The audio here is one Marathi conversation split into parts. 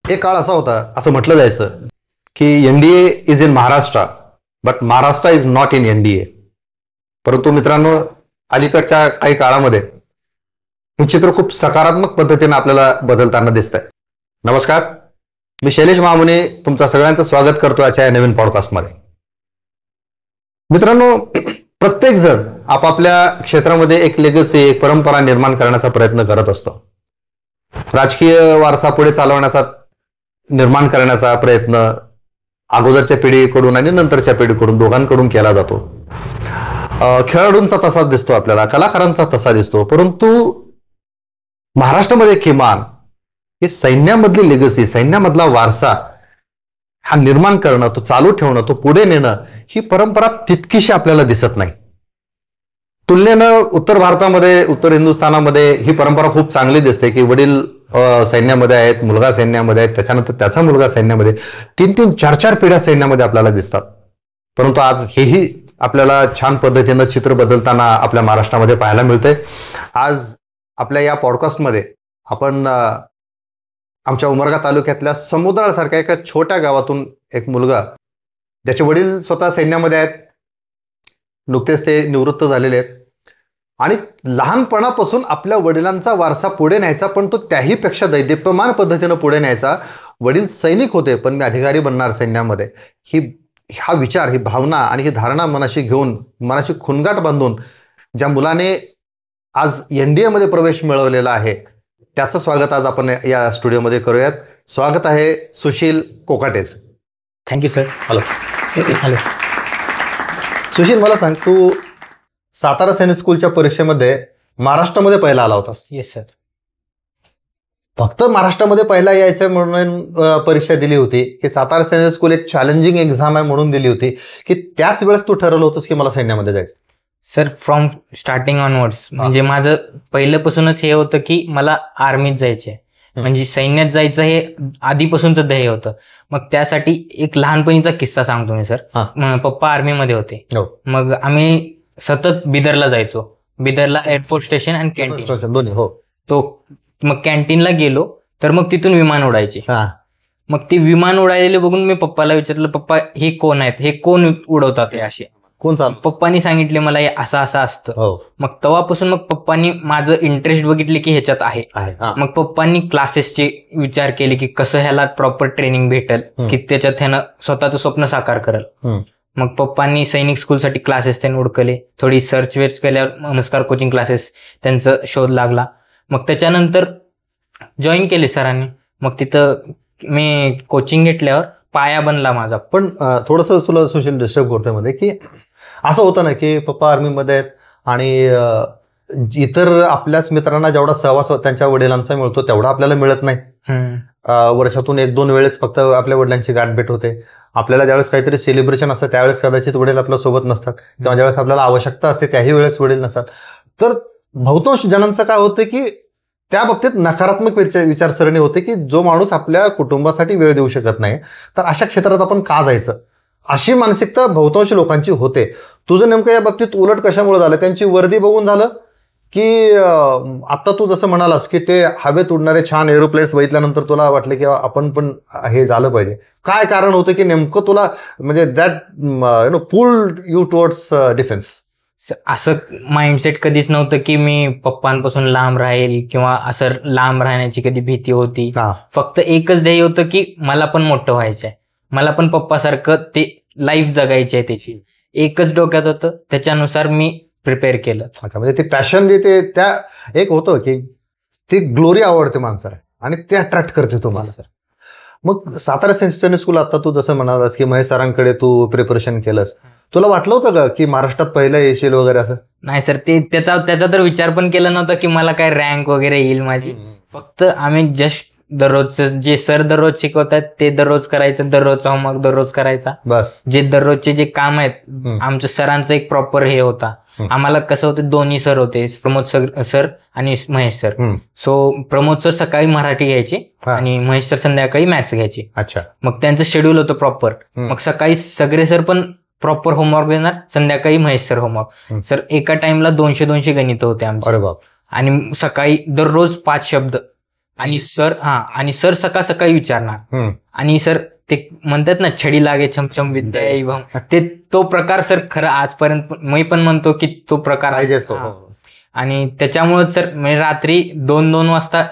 एक काळ असा होता, असं म्हटलं जायचं की NDA is in Maharashtra but Maharashtra is not in NDA. परंतु मित्रांनो, अलीकडच्या काही काळामध्ये हे चित्र खूप सकारात्मक पद्धतीने आपल्याला बदलताना दिसत आहे. नमस्कार, मी शैलेश महामुने तुमचं सगळ्यांचं स्वागत करतो आजच्या नवीन पॉडकास्टमध्ये. मित्रांनो, प्रत्येक जण आपापल्या क्षेत्रामध्ये एक लेगसी, एक परंपरा निर्माण करण्याचा प्रयत्न करत असतो. राजकीय वारसा पुढे चालवण्याचा, निर्माण करण्याचा प्रयत्न अगोदरच्या पिढीकडून आणि नंतरच्या पिढीकडून दोघांकडून केला जातो. खेळाडूंचा तसाच दिसतो, आपल्याला कलाकारांचा तसा दिसतो. परंतु महाराष्ट्रामध्ये किमान हे सैन्यामधली लेगसी, सैन्यामधला वारसा हा निर्माण करणं, तो चालू ठेवणं, तो पुढे नेणं, ही परंपरा तितकीशी आपल्याला दिसत नाही. तुलनेनं उत्तर भारतामध्ये, उत्तर हिंदुस्थानामध्ये ही परंपरा खूप चांगली दिसते की वडील सैन्यामध्ये आहेत, मुलगा सैन्यामध्ये आहेत, त्याच्यानंतर त्याचा मुलगा सैन्यामध्ये, 3-3, 4-4 पिढ्या सैन्यामध्ये आपल्याला दिसतात. परंतु आज हेही आपल्याला छान पद्धतीनं चित्र बदलताना आपल्या महाराष्ट्रामध्ये पाहायला मिळते. आज आपल्या या पॉडकास्टमध्ये आपण आमच्या उमरगा तालुक्यातल्या समुद्रासारख्या एका छोट्या गावातून एक मुलगा, ज्याचे वडील स्वतः सैन्यामध्ये आहेत, नुकतेच ते निवृत्त झालेले आहेत, आणि लहानपणापासून आपल्या वडिलांचा वारसा पुढे न्यायचा, पण तो त्याहीपेक्षा दैदिप्यमान पद्धतीनं पुढे न्यायचा. वडील सैनिक होते पण मी अधिकारी बनणार सैन्यामध्ये, हा विचार, ही भावना आणि ही धारणा मनाशी घेऊन, मनाची खुणगाठ बांधून ज्या मुलाने आज एनडीए मध्ये प्रवेश मिळवलेला आहे, त्याचं स्वागत आज आपण या स्टुडिओमध्ये करूयात. स्वागत आहे सुशील कोकाटेच. Thank you sir. Hello. Hello Sushil, मला सांग, तू सातारा सैनिक स्कूलच्या परीक्षेमध्ये महाराष्ट्रामध्ये पहिला आला होतास. Yes sir. फक्त महाराष्ट्रामध्ये पहिला यायचं म्हणून परीक्षा दिली होती की सातारा सैनिक स्कूल एक चॅलेंजिंग एक्झाम आहे म्हणून दिली होती, की त्याच वेळेस तू ठरवलं होतंस की मला सैन्यामध्ये जायचं? सर, फ्रॉम स्टार्टिंग ऑनवर्ड्स म्हणजे माझं पहिल्यापासूनच हे होतं की मला आर्मीत जायचे, म्हणजे सैन्यात जायचं हे आधीपासूनच ध्येय होतं. मग त्यासाठी एक लहानपणीचा किस्सा सांगतो मी सर. पप्पा आर्मीमध्ये होते. मग आम्ही सतत बिदरला जायचो. बिदरला एअरफोर्स स्टेशन आणि कॅन्टीन दोन्ही. हो. तो मग कॅन्टीनला गेलो तर मग तिथून विमान उडायचे. मग ते विमान उडालेले बघून मी पप्पाला विचारलं, पप्पा हे कोण आहेत, हे कोण उडवतात, हे असे कोण चाल? पप्पांनी सांगितले मला हे असं असं असतं. मग तेव्हापासून मग पप्पांनी माझं इंटरेस्ट बघितले की ह्याच्यात आहे. मग पप्पांनी क्लासेसचे विचार केले की कसं ह्याला प्रॉपर ट्रेनिंग भेटेल की त्याच्यात ह्यानं स्वतःचं स्वप्न साकार करेल. मग पप्पांनी सैनिक स्कूलसाठी क्लासेस त्यांनी उडकले. थोडी सर्च वेच केल्यावर नमस्कार कोचिंग क्लासेस त्यांचा शोध लागला. मग त्याच्यानंतर जॉईन केले सरांनी. मग तिथं मी कोचिंग घेतल्यावर पाया बनला माझा. पण थोडंसं तुला सुशील डिस्टर्ब करतोय मध्ये, की असं होतं ना की पप्पा आर्मीमध्ये आहेत आणि इतर आपल्याच मित्रांना जेवढा सहवास त्यांच्या वडिलांचा मिळतो तेवढा आपल्याला मिळत नाही. वर्षातून 1-2 वेळेस फक्त आपल्या वडिलांची गाठभेट होते. आपल्याला ज्यावेळेस काहीतरी सेलिब्रेशन असतं त्यावेळेस कदाचित वडील आपल्या सोबत नसतात, किंवा ज्यावेळेस आपल्याला आवश्यकता असते त्याही वेळेस वडील नसतात. तर बहुतांश जणांचं काय होतं की त्या बाबतीत नकारात्मक विचारसरणी होते की जो माणूस आपल्या कुटुंबासाठी वेळ देऊ शकत नाही तर अशा क्षेत्रात आपण का जायचं, अशी मानसिकता बहुतांश लोकांची होते. तुझं नेमकं या बाबतीत उलट कशामुळे झालं? त्यांची वर्दी बघून झालं की आता तू जसं म्हणालास की ते हवेत उडणारे छान एरोप्लेन्स बघितल्यानंतर तुला वाटलं की आपण पण हे झालं पाहिजे? काय कारण होतं की नेमकं तुला, म्हणजे that pull you towards defence? असं माइंडसेट कधीच नव्हतं की मी पप्पांपासून लांब राहील किंवा असं लांब राहण्याची कधी भीती होती. फक्त एकच ध्येय होतं की मला पण मोठं व्हायचंय, मला पण पप्पासारखं ते लाईफ जगायची आहे. त्याची एकच डोक्यात होतं, त्याच्यानुसार मी प्रिपेअर केलं. म्हणजे ते पॅशन जे ते त्या एक होतं की ती ग्लोरी आवडते माणसाला आणि ते अट्रॅक्ट करते तुम्हाला. मग सातारा सैनिक स्कूल, आता तू जसं म्हणालास की महेश सरांकडे तू प्रिपरेशन केलंस, तुला वाटलं होतं का की महाराष्ट्रात पहिलं येशील वगैरे असं? नाही सर, ते त्याचा तर विचार पण केला नव्हता की मला काय रँक वगैरे येईल माझी. फक्त आम्ही जस्ट दररोजचं जे सर दररोज शिकवतात ते दररोज करायचं, दररोजचा होमवर्क दररोज करायचा. बस. जे दररोजचे जे काम आहेत आमच्या सरांचं एक प्रॉपर हे होता. आम्हाला कसं होतं, दोन्ही सर होते, प्रमोद सर आणि Mahesh sir. So Pramod sir सकाळी मराठी घ्यायचे आणि महेश सर संध्याकाळी मॅथ्स घ्यायचे. अच्छा. मग त्यांचं शेड्यूल होतं प्रॉपर. मग सकाळी सगळे सर पण प्रॉपर होमवर्क देणार, संध्याकाळी महेश सर होमवर्क. सर एका टाइमला 200 गणित होते आमचे. आणि सकाळी दररोज 5 शब्द आणि सर सकाळ सकाळी विचारणार, आणि सर ते म्हणतात ना छडी लागे छमछम विद्या एवं, ते तो प्रकार सर खरं आजपर्यंत मी पण म्हणतो की तो प्रकार पाहिजे असतो. आणि त्याच्यामुळे सर मी रात्री 2-2 वाजता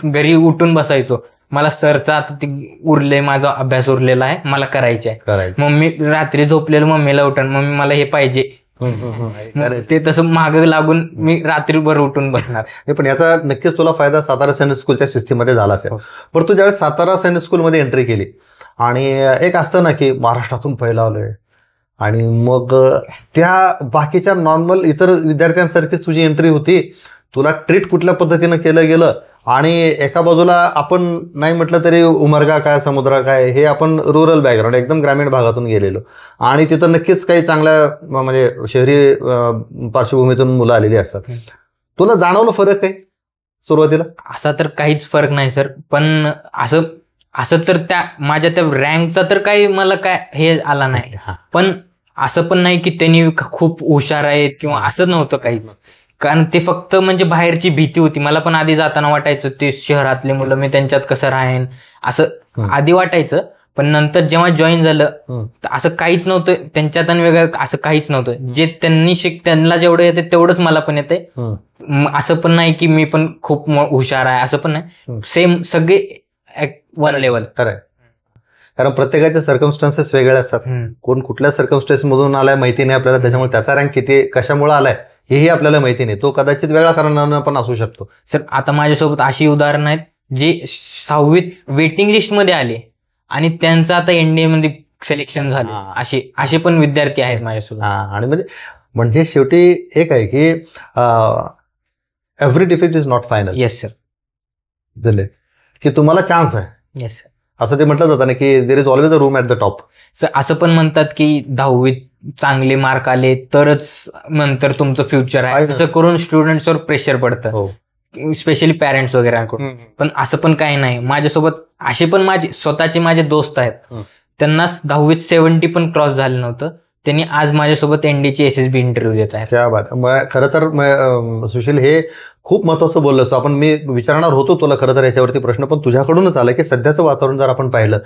घरी उठून बसायचो, मला सरचा आता ते उरले, माझा अभ्यास उरलेला आहे, मला करायचे आहे. मम्मी रात्री झोपलेलं मम्मीला उठण, मम्मी मला हे पाहिजे, ते तसं माग लागून मी रात्रीभर उठून बसणार. पण याचा नक्कीच तुला फायदा सातारा सैनिक स्कूलच्या सिस्टीममध्ये झाला असेल. पण तू ज्यावेळेस सातारा सैनिक स्कूलमध्ये एंट्री केली, आणि एक असतं ना की महाराष्ट्रातून पहिला आलोय, आणि मग त्या बाकीच्या नॉर्मल इतर विद्यार्थ्यांसारखीच तुझी एंट्री होती, तुला ट्रीट कुठल्या पद्धतीनं केलं गेलं, आणि एका बाजूला आपण नाही म्हटलं तरी उमरगा काय समुद्र काय, हे आपण रुरल बॅकग्राऊंड एकदम ग्रामीण भागातून गेलेलो, आणि तिथं नक्कीच काही चांगल्या म्हणजे शहरी पार्श्वभूमीतून मुलं आलेली असतात. तुला जाणवलं फरक काही सुरुवातीला? असा तर काहीच फरक नाही सर, पण असं तर त्या माझ्या त्या रँकचा तर काही मला काय हे आला नाही, पण असं पण नाही की त्यांनी खूप हुशार आहेत किंवा असं नव्हतं काहीच. कारण ते फक्त म्हणजे बाहेरची भीती होती. मला पण आधी जाताना वाटायचं ते शहरातले मुलं, मी त्यांच्यात कसं राहीन असं आधी वाटायचं, पण नंतर जेव्हा जॉईन झालं तर असं काहीच नव्हतं त्यांच्यात, आणि वेगळं असं काहीच नव्हतं. जे त्यांना जेवढं येते तेवढंच मला पण येते. असं पण नाही की मी पण खूप हुशार आहे, असं पण नाही, सेम सगळे वन लेवल. खरंय, कारण प्रत्येकाचे सर्कमस्टन्सेस वेगळे असतात. कोण कुठल्या सर्कमस्टन्स मधून आलाय माहिती नाही आपल्याला, त्याच्यामुळे त्याचा रँक किती कशामुळे आलाय हेही आपल्याला माहिती नाही. तो कदाचित वेगळ्या कारणानं पण असू शकतो. सर आता माझ्यासोबत अशी उदाहरणं आहेत जे 6वीत वेटिंग लिस्टमध्ये आले आणि त्यांचं आता एनडीए मध्ये सिलेक्शन झाले, असे पण विद्यार्थी आहेत माझ्यासोबत. आणि म्हणजे शेवटी एक आहे की every defeat is not final. Yes sir. झाले की तुम्हाला चान्स आहे. Yes sir. असं ते म्हटलं जातं ना की there is always a room at the top. Sir असं पण म्हणतात की 10वीत चांगले मार्क आले तरच नंतर तुमचं फ्युचर आहे, असं करून स्टुडंट्सवर प्रेशर पडतं, स्पेशली पॅरेंट्स वगैरे. पण असं पण काही नाही. माझ्यासोबत असे पण माझे दोस्त आहेत, त्यांना 10वीत 70 पण क्रॉस झालं नव्हतं, त्यांनी आज माझ्यासोबत एनडीची एसएसबी इंटरव्ह्यू देत आहेत. क्या बात. खरं तर सुशील हे खूप महत्वाचं बोललोस आपण. मी विचारणार होतो तुला खरं तर याच्यावरती प्रश्न, पण तुझ्याकडूनच आलं की सध्याचं वातावरण जर आपण पाहिलं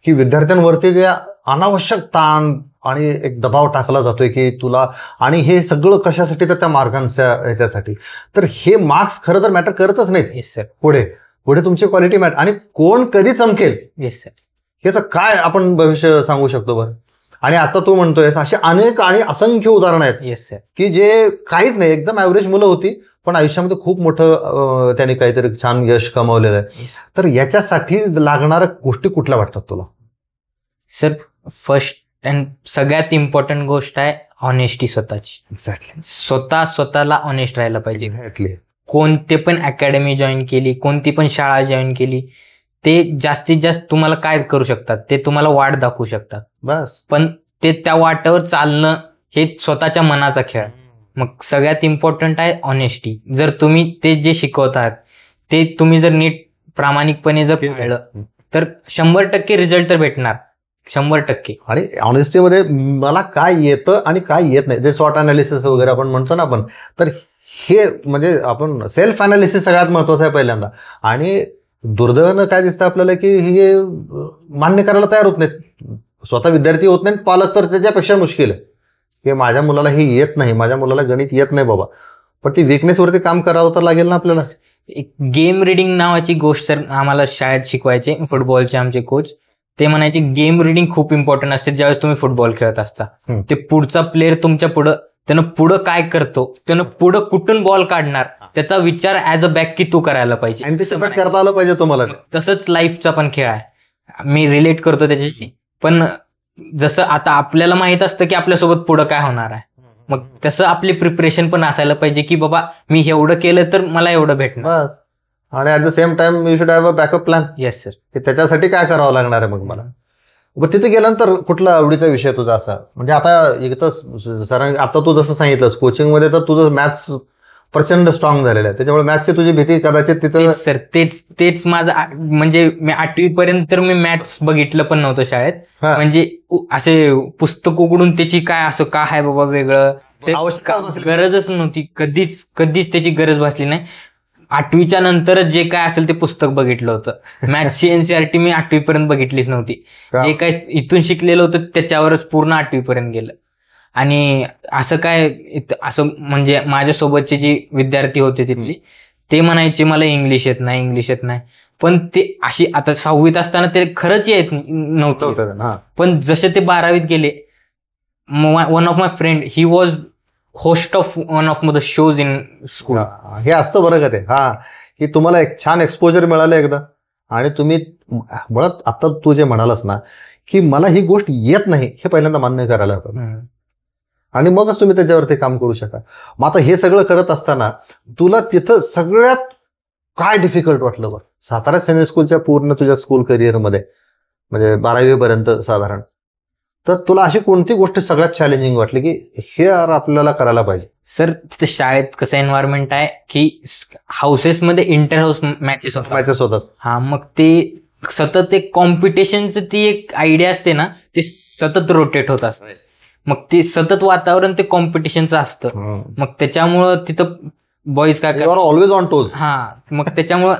की विद्यार्थ्यांवरती जे अनावश्यक ताण आणि एक दबाव टाकला जातोय की तुला, आणि हे सगळं कशासाठी तर त्या मार्कांच्या ह्याच्यासाठी, तर हे मार्क्स खरं तर मॅटर करतच नाहीत. Yes sir. पुढे तुमची क्वालिटी मॅटर, आणि कोण कधी चमकेल येस सर याचं काय आपण भविष्य सांगू शकतो बरं. आणि आता तू म्हणतोय असे अनेक आणि असंख्य उदाहरणं आहेत. Yes sir. की जे काहीच नाही, एकदम ॲव्हरेज मुलं होती पण आयुष्यामध्ये खूप मोठं त्यांनी काहीतरी छान यश कमावलेलं आहे. तर याच्यासाठी लागणाऱ्या गोष्टी कुठल्या वाटतात तुला? सर फर्स्ट अँड सगळ्यात इम्पॉर्टंट गोष्ट आहे ऑनेस्टी स्वतःची. एक्झॅक्टली. स्वतःला ऑनेस्ट राहायला पाहिजे. एक्झॅक्टली. कोणते पण अकॅडमी जॉईन केली, कोणती पण शाळा जॉईन केली, ते जास्तीत जास्त तुम्हाला काय करू शकतात, ते तुम्हाला वाट दाखवू शकतात बस. पण ते त्या वाटेवर चालणं हे स्वतःच्या मनाचा खेळ. मग सगळ्यात इम्पॉर्टंट आहे ऑनेस्टी. जर तुम्ही ते जे शिकवतात ते तुम्ही जर नीट प्रामाणिकपणे जर पाळलं तर 100% रिझल्ट तर भेटणार, 100%. आणि ऑनेस्टीमध्ये मला काय येतं आणि काय येत नाही, जे स्वॉट अनालिसिस वगैरे आपण म्हणतो ना आपण, तर हे म्हणजे आपण सेल्फ अनालिसिस सगळ्यात महत्वाचं आहे पहिल्यांदा. आणि दुर्दैवानं काय दिसतं आपल्याला की हे मान्य करायला तयार होत नाहीत. स्वतः विद्यार्थी होत नाहीत, पालक तर त्याच्यापेक्षा मुश्किल आहे की माझ्या मुलाला हे येत नाही, माझ्या मुलाला गणित येत नाही बाबा. पण ती विकनेसवरती काम करावं तर लागेल ना आपल्याला. एक गेम रिडिंग नावाची गोष्ट सर आम्हाला शाळेत शिकवायचे फुटबॉलचे आमचे कोच. ते म्हणायचे गेम रिडिंग खूप इम्पॉर्टंट असते ज्यावेळेस तुम्ही फुटबॉल खेळत असता. ते पुढचा प्लेअर तुमच्या पुढं त्यानं पुढं काय करतो, त्यानं पुढं कुठून बॉल काढणार, त्याचा विचार ऍज अ बॅक की तू करायला पाहिजे, अँटिसिपेट करता आलं पाहिजे तुम्हाला. तसंच लाईफचा पण खेळ आहे. मी रिलेट करतो त्याच्याशी. पण जसं आता आपल्याला माहित असतं की आपल्यासोबत पुढं काय होणार आहे, मग तसं आपली प्रिपरेशन पण असायला पाहिजे की बाबा मी एवढं केलं तर मला एवढं भेटणार. आणि at the same time you should have a backup plan. Yes sir. की त्याच्यासाठी काय करावं लागणार आहे मग मला. बरं तिथे गेल्यानंतर कुठला आवडीचा विषय तुझा असा, म्हणजे आता इथं सरांनी आता तू जसं सांगितलंस कोचिंगमध्ये तर तुझं मॅथ्स प्रचंड स्ट्रॉंग झालेलं आहे, त्याच्यामुळे मॅथ्सची तुझी भीती कदाचित तिथं. सर तेच माझं म्हणजे मी 8वी पर्यंत तर मी मॅथ्स बघितलं पण नव्हतं शाळेत. म्हणजे असे पुस्तक उघडून त्याची काय असं का आहे बाबा वेगळं, गरजच नव्हती, कधीच त्याची गरज भासली नाही. 8वीच्या नंतरच जे काय असेल ते पुस्तक बघितलं होतं. मॅथ्सची एनसीईआरटी मी 8वी पर्यंत बघितलीच नव्हती. जे काय इथून शिकलेलं होतं त्याच्यावरच पूर्ण 8वी पर्यंत गेलं. आणि असं काय असं म्हणजे माझ्यासोबतचे जे विद्यार्थी होते तिथली ते म्हणायचे मला इंग्लिश येत नाही, पण ते अशी आता 6वीत असताना ते खरंच येत नव्हतं. पण जसे ते 12वीत गेले, one of my friend he was host of one of the shows in school. हे असतं बरं का ते, की तुम्हाला एक छान एक्सपोजर मिळालं एकदा, आणि तुम्ही मुळात आता तू जे म्हणालास ना की मला ही गोष्ट येत नाही हे पहिल्यांदा मान्य करायला हवं, आणि मगच तुम्ही त्याच्यावरती काम करू शका. मग आता हे सगळं करत असताना तुला तिथं सगळ्यात काय डिफिकल्ट वाटलं बरं सातारा सैनिक स्कूलच्या पूर्ण तुझ्या स्कूल करिअरमध्ये, म्हणजे 12वी पर्यंत साधारण, तर तुला अशी कोणती गोष्ट सगळ्यात चॅलेंजिंग वाटली की हे आपल्याला करायला पाहिजे? सर तिथे शाळेत कसं एन्व्हायरमेंट आहे की हाऊसेसमध्ये इंटर हाऊस मॅचेस होतात. हा, मग ते सतत एक कॉम्पिटिशनचं ती एक आयडिया असते ना, ते सतत रोटेट होत असते. मग ते सतत वातावरण ते कॉम्पिटिशनचं असतं. मग त्याच्यामुळं तिथं बॉईज काय ऑलवेज ऑन टोज. मग त्याच्यामुळं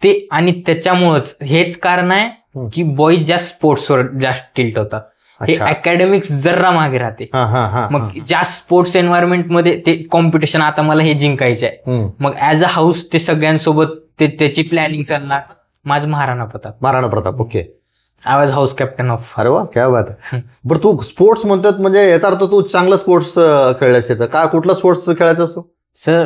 ते, आणि त्याच्यामुळंच हेच कारण आहे की बॉईज जास्त स्पोर्ट्सवर जास्त टिल्ट होतात. हे अकॅडमिक्स जरा मागे राहते. मग जास्त स्पोर्ट्स एन्व्हायरमेंटमध्ये ते कॉम्पिटिशन, आता मला हे जिंकायचे आहे, मग ऍज अ हाऊस ते सगळ्यांसोबत त्याची प्लॅनिंग चालणार. माझं Maharana Pratap. Okay. I was house captain of. अरे वा, क्या बात आहे. बरं, तू स्पोर्ट्स म्हणतात म्हणजे याचा अर्थ तू चांगलं स्पोर्ट्स खेळायचं येतं का? कुठला स्पोर्ट्स खेळायचं असतो? सर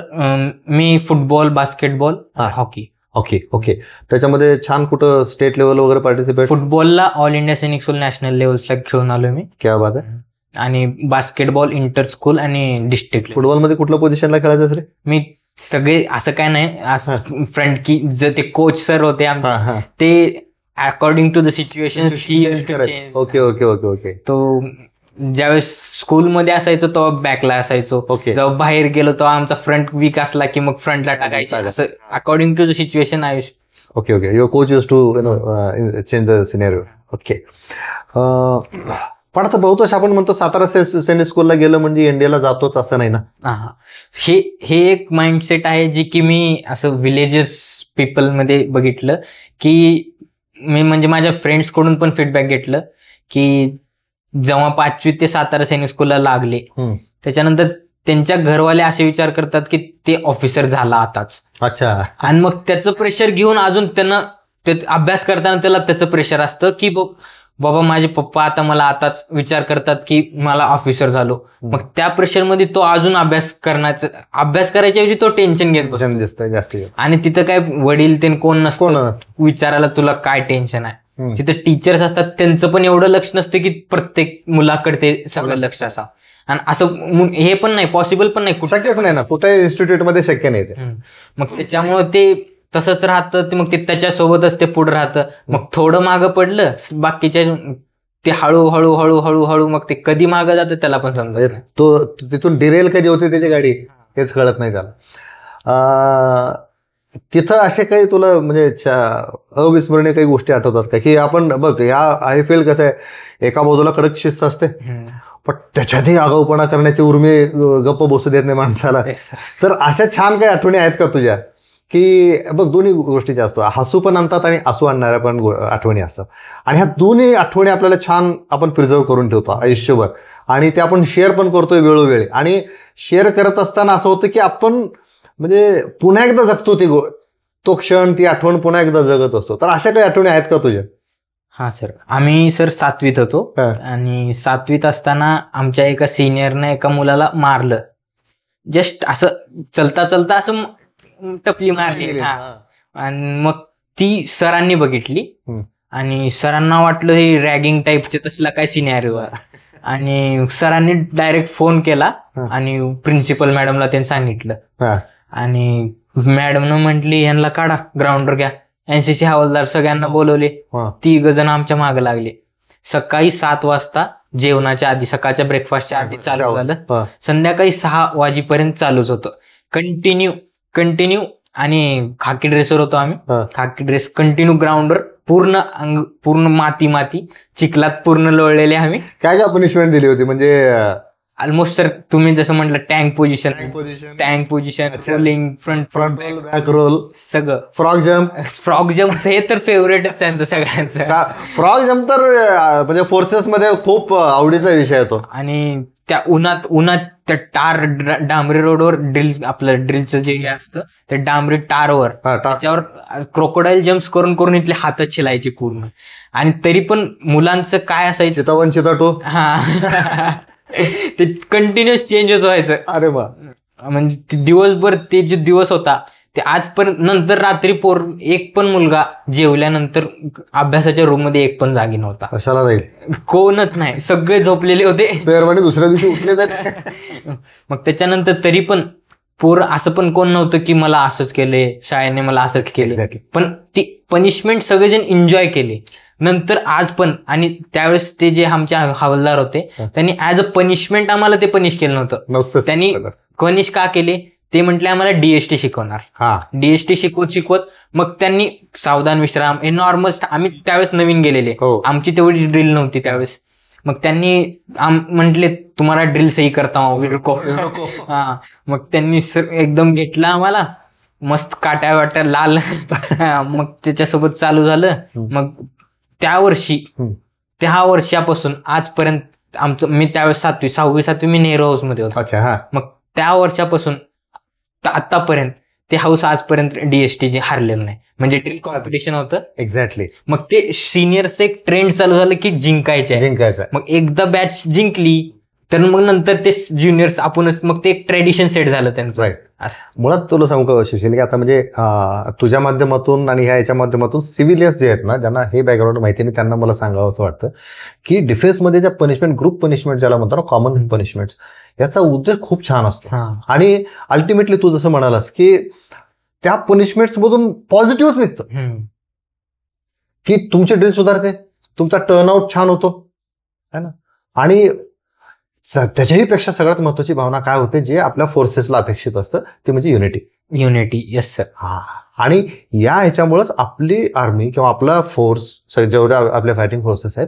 मी फुटबॉल, बास्केटबॉल, हॉकी. ओके. त्याच्यामध्ये छान कुठं स्टेट लेवल वगैरे पार्टिसिपेट? फुटबॉलला ऑल इंडिया सैनिक स्कूल नॅशनल लेवल्सला खेळून आलोय मी. क्या बात आहे. आणि बास्केटबॉल इंटर स्कूल आणि डिस्ट्रिक्ट. फुटबॉलमध्ये कुठल्या पोझिशनला खेळायचं रे? मी सगळे असं काय नाही, असं फ्रंट की जे ते कोच सर होते आमचे, ते according to the situation. Okay. तो ज्यावेळेस स्कूलमध्ये असायचो तेव्हा बॅकला असायचो, जेव्हा बाहेर गेलो तेव्हा आमचा फ्रंट वीक असला की मग फ्रंटला टाकायचा, असं according to the situation I. Okay. Your coach used to change the scenario. Okay. पण आता बहुतांश आपण म्हणतो सातारा सैनिक स्कूलला गेलं म्हणजे इंडियाला जातोच असं नाही ना. हे एक माइंडसेट आहे जी की मी असं विलेजेस पीपलमध्ये बघितलं, की मी म्हणजे माझ्या फ्रेंड्सकडून पण फीडबॅक घेतलं की जेव्हा 5वी ते सातारा सैनिक स्कूलला लागले त्याच्यानंतर त्यांच्या घरवाले असे विचार करतात की ते ऑफिसर झाला आताच. अच्छा. आणि मग त्याचं प्रेशर घेऊन अजून त्यांना अभ्यास करताना त्याला त्याचं प्रेशर असतं की बाबा माझे पप्पा आता मला आताच विचार करतात की मला ऑफिसर झालो. मग त्या प्रेशरमध्ये तो अजून अभ्यास करायच्या ऐवजी तो टेन्शन घेत बसतो. आणि तिथं काय वडील ते कोण नसतं विचारायला तुला काय टेन्शन आहे. तिथे टीचर्स असतात त्यांचं पण एवढं लक्ष नसतं की प्रत्येक मुलाकडे ते सगळं लक्ष असावं. आणि असं हे पण नाही, पॉसिबल पण नाही, शक्यच नाही ना, कुठे इन्स्टिट्यूटमध्ये शक्य नाही ते. मग त्याच्यामुळं ते तसंच राहतं. मग ते त्याच्यासोबतच ते पुढे राहतं. मग थोडं मागं पडलं बाकीच्या ते हळूहळू मग ते कधी मागं जातं त्याला पण समजत. तो तिथून डिरेल कधी होते त्याची गाडी हेच कळत नाही त्याला. तिथं असे काही तुला म्हणजे अविस्मरणीय काही गोष्टी आठवतात का? की आपण बघ आय फील कसं आहे, एका बाजूला कडक शिस्त असते पण त्याच्यातही आगाऊपणा करण्याची उर्मी गप्प बसू देत नाही माणसाला. तर अशा छान काही आठवणी आहेत का तुझ्या? की बघ दोन्ही गोष्टीच्या असतो, हसू पण आणतात आणि हसू आणणाऱ्या पण आठवणी असतात, आणि ह्या दोन्ही आठवणी आपल्याला छान आपण प्रिझर्व करून ठेवतो आयुष्यभर, आणि ते आपण शेअर पण करतोय वेळोवेळी. आणि शेअर करत असताना असं होतं की आपण म्हणजे पुन्हा एकदा जगतो तो क्षण, ती आठवण पुन्हा एकदा जगत असतो. तर अशा काही आठवणी आहेत का तुझ्या? हा सर, आम्ही 7वीत होतो आणि 7वीत असताना आमच्या एका सिनियरनं एका मुलाला मारलं. जस्ट असं चलता असं टपली मारली. आणि मग ती सरांनी बघितली आणि सरांना वाटलं हे रॅगिंग टाईपचे तसला काय सिनेरिओ आहे. आणि सरांनी डायरेक्ट फोन केला आणि प्रिन्सिपल मॅडमला त्यांनी सांगितलं. आणि मॅडमनं म्हटली यांना काढा, ग्राउंडवर घ्या. NCC हवालदार सगळ्यांना बोलवले. 3 जण आमच्या मागे लागले. सकाळी 7 वाजता जेवणाच्या आधी, सकाळच्या ब्रेकफास्टच्या आधी चालू झालं. संध्याकाळी 6 वाजेपर्यंत चालूच होतं कंटिन्यू. आणि खाकी ड्रेसवर होतो आम्ही. खाकी ड्रेस कंटिन्यू ग्राउंडवर, पूर्ण माती चिखलात पूर्ण लोळलेले आम्ही. काय पनिशमेंट दिली होती? म्हणजे ऑलमोस्ट सर तुम्ही जसं म्हटलं tank position rolling front back roll सगळं, फ्रॉग जम्प हे तर फेवरेटच त्यांचं सगळ्यांचं. फ्रॉग जम्प तर म्हणजे फोर्सेस मध्ये खूप आवडीचा विषय येतो. आणि त्या उन्हात त्या डांबरी रोडवर ड्रिलचं जे असतं त्या डांबरी टारवर त्याच्यावर क्रोकोडाईल जम्प्स करून इथले हातच शिलायचे पूर्ण. आणि तरी पण मुलांचं काय असायचं, चिताटो हा ते कंटिन्युअस चेंजेस व्हायचं. अरे वा, म्हणजे दिवसभर ते जे दिवस होता ते आजपर्यंत, नंतर रात्री एक पण मुलगा जेवल्यानंतर अभ्यासाच्या रूम मध्ये एक पण जागी नव्हता. कशाला राहील, कोणच नाही, सगळे झोपलेले होते. दुसऱ्या दिवशी उठले. मग त्याच्यानंतर तरी पण असं पण कोण नव्हतं की मला असंच केलंय, शाळेने मला असंच केलं. पण ती पनिशमेंट सगळेजण एन्जॉय केले नंतर आज पण. आणि त्यावेळेस ते जे आमचे हवालदार होते त्यांनी ऍज अ पनिशमेंट आम्हाला ते पनिश केलं नव्हतं. त्यांनी पनिश का केले ते म्हटले आम्हाला डीएसटी शिकवणार. डीएसटी शिकवत मग त्यांनी सावधान विश्राम हे नॉर्मल, आम्ही त्यावेळेस नवीन गेलेले, आमची तेवढी ड्रिल नव्हती त्यावेळेस. मग त्यांनी म्हटले तुम्हाला ड्रिल सही करता हा. मग त्यांनी एकदम घेतला आम्हाला, मस्त काट्या वाट्या लाल. मग त्याच्यासोबत चालू झालं. मग त्या वर्षापासून आजपर्यंत आमचं, मी त्यावेळेस 6वी मी नेहरू हाऊस मध्ये होतो. मग त्या वर्षापासून आतापर्यंत ते हाऊस आजपर्यंत डीएसटी हारलेलं नाही. म्हणजे ड्रिल कॉम्पिटिशन होतं. एक्झॅक्टली. मग ते सिनियर्स एक ट्रेंड चालू झालं की जिंकायचं. मग एकदा बॅच जिंकली तर मग नंतर ते ज्युनियर्स आपणच, मग ते एक ट्रेडिशन सेट झालं त्यांचं. मुळात तुला सांगू का सुशील, की आता म्हणजे तुझ्या माध्यमातून आणि ह्याच्या माध्यमातून सिव्हिलियन्स जे आहेत ना, ज्यांना हे बॅकग्राऊंड माहिती नाही त्यांना मला सांगावं असं वाटतं की डिफेन्समध्ये ज्या पनिशमेंट, ग्रुप पनिशमेंट ज्याला म्हणतो ना, कॉमन पनिशमेंट्स, याचा उद्देश खूप छान असतो. आणि अल्टिमेटली तू जसं म्हणालास की त्या पनिशमेंट्स मधून पॉझिटिव्हच निघतं की तुमची ड्रिल सुधारते, तुमचा टर्नआउट छान होतो है ना. आणि त्याच्याही पेक्षा सगळ्यात महत्वाची भावना काय होते, जे आपल्या फोर्सेसला अपेक्षित असतं, ते म्हणजे युनिटी. Yes sir. आणि या ह्याच्यामुळेच आपली आर्मी किंवा आपला फोर्स, जेवढ्या आपल्या फायटिंग फोर्सेस आहेत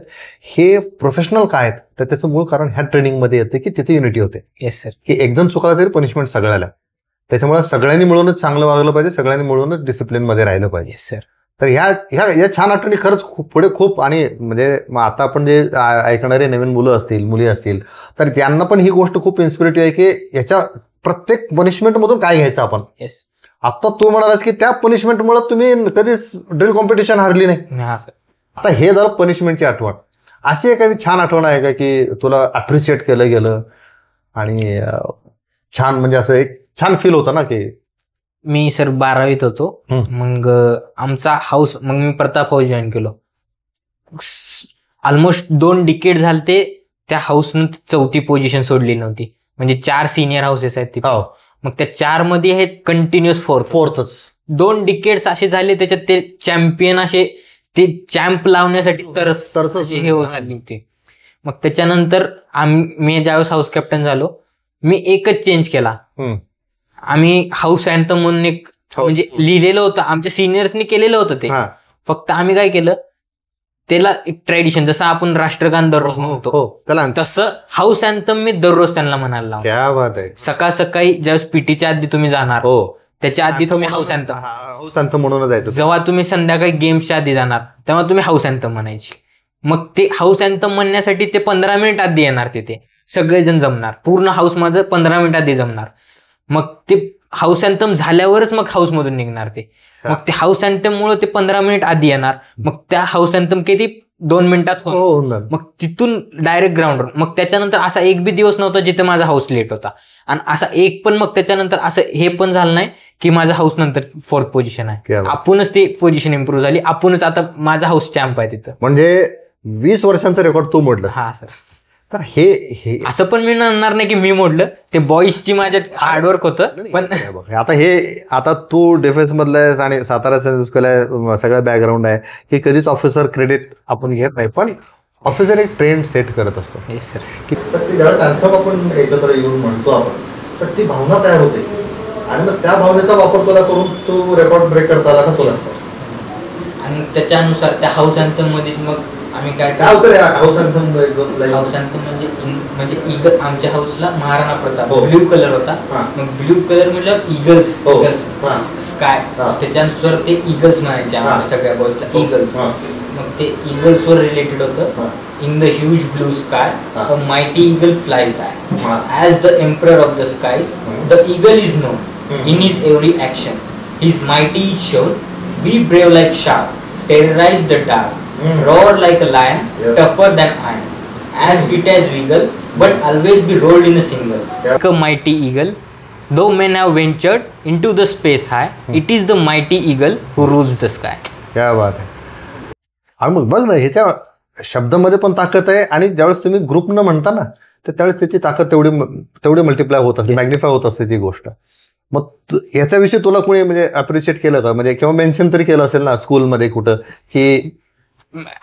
हे प्रोफेशनल काय आहेत, तर त्याचं मूळ कारण ह्या ट्रेनिंगमध्ये येते की तिथे युनिटी होते. Yes sir. की एक जण चुकला तरी पनिशमेंट सगळ्याला. त्याच्यामुळे सगळ्यांनी मिळूनच चांगलं वागलं पाहिजे, सगळ्यांनी मिळूनच डिसिप्लिन मध्ये राहिलं पाहिजे. सर. तर ह्या छान आठवणी खरंच पुढे खूप. आणि म्हणजे आता आपण जे ऐकणारे नवीन मुलं असतील, मुली असतील, तर त्यांना पण ही गोष्ट खूप इन्स्पिरेटिव्ह आहे की याच्या प्रत्येक पनिशमेंट मधून काय घ्यायचं आपण. येस. आता तू म्हणालास की त्या पनिशमेंटमुळे तुम्ही कधीच ड्रिल कॉम्पिटिशन हारली नाही. आता हे झालं पनिशमेंटची आठवण. अशी एखादी छान आठवण आहे का की तुला अप्रिशिएट केलं गेलं आणि छान, म्हणजे असं एक छान फील होतं ना की. मी सर 12वीत होतो. मग आमचा हाऊस, मग मी प्रताप हाऊस जॉईन केलो. ऑलमोस्ट 2 डिकेड झालते त्या हाऊसनं 4थी पोझिशन सोडली नव्हती. म्हणजे 4 सिनियर हाऊसेस आहेत तिथे. मग त्या 4 मध्ये हे कंटिन्युअस फोर्थच 2 डिकेड्स असे झाले. त्याच्यात ते चॅम्पियन असे ते चॅम्प लावण्यासाठी तरस हे झाली होती. मग त्याच्यानंतर मी ज्यावेळेस हाऊस कॅप्टन झालो, मी एकच चेंज केला. आम्ही हाऊस अँथम म्हणून एक म्हणजे लिहिलेलं होतं, आमच्या सिनियर्सनी केलेलं होतं ते. फक्त आम्ही काय केलं, त्याला एक ट्रेडिशन, जसं आपण राष्ट्रगान दररोज म्हणतो तसं हाऊस अँथम मी दररोज त्यांना म्हणायला लावलं. सकाळ सकाळी ज्यावेळेस पीटीच्या आधी तुम्ही जाणार त्याच्या आधी तुम्ही हाऊस अँथम म्हणून जायचं. जेव्हा तुम्ही संध्याकाळी गेम्सच्या आधी जाणार तेव्हा तुम्ही हाऊस अँथम म्हणायची. मग ते हाऊस अँथम म्हणण्यासाठी ते 15 मिनिट आधी येणार, तिथे सगळेजण जमणार, पूर्ण हाऊस माझं 15 मिनिट आधी जमणार. मग ते हाऊस अँथम झाल्यावरच मग हाऊस मधून निघणार ते. मग ते हाऊस अँथम मुळे ते 15 मिनिट आधी येणार. मग त्या हाऊस अँथम किती 2 मिनिटात होणार. मग तिथून डायरेक्ट ग्राउंडवर. मग त्याच्यानंतर असा एक बी दिवस नव्हता जिथे माझा हाऊस लेट होता. आणि असा एक पण मग त्याच्यानंतर असं हे पण झालं नाही की माझा हाऊस नंतर 4th पोझिशन आहे. आपणच ती पोझिशन इम्प्रूव्ह झाली, आपणच आता माझा हाऊस चॅम्प आहे तिथं. म्हणजे 20 वर्षांचं रेकॉर्ड तू मोडलं. हा सर. तर हे असं पण मी म्हणणार नाही की मी मोडलं, ते बॉईजची माझ्या हार्डवर्क होतं. पण आता तू डिफेन्स मधला आहेस आणि सातारा सगळं बॅकग्राऊंड आहे की कधीच ऑफिसर क्रेडिट आपण घेत नाही, पण ऑफिसर एक ट्रेंड सेट करत असतो. Yes sir. की ज्यावेळेस अँथम आपण एकत्र येऊन म्हणतो आपण, तर ती भावना तयार होते आणि मग त्या भावनेचा वापर तुला करून तो रेकॉर्ड ब्रेक करता आला ना तुला. आणि त्याच्यानुसार त्या हाऊस अँथम मध्येच मग आम्ही काय हाऊस हाऊस म्हणजे इगल, आमच्या हाऊसला महाराणा प्रताप ब्ल्यू कलर होता. मग ब्ल्यू कलर म्हटल्यावर इगल्स, स्काय, त्याच्यानुसार ते इगल्स म्हणायचे आमच्या सगळ्या बॉयजला इगल्स. मग ते इगल्स वर रिलेटेड होतं. In the huge blue sky a mighty eagle flies as the emperor of the skies. The eagle is known in his every action. His mighty is shown. Be brave like shark, terrorize the dark, roar like a lion, tougher than iron, as fit as regal, but always be rolled in a single. Like a mighty eagle, though men have ventured into the space high, it is the mighty eagle who rules the sky. क्या बात आहे. आणि मग बघ ना, ह्याच्या शब्दामध्ये पण ताकद आहे, आणि ज्यावेळेस तुम्ही ग्रुपनं म्हणता ना, तर त्यावेळेस त्याची ताकद तेवढी मल्टिप्लाय होत असते, मॅग्निफाय होत असते ती गोष्ट. मग याच्याविषयी तुला कोणी म्हणजे अप्रिशिएट केलं का, म्हणजे किंवा मेन्शन तरी केलं असेल ना स्कूलमध्ये कुठं, की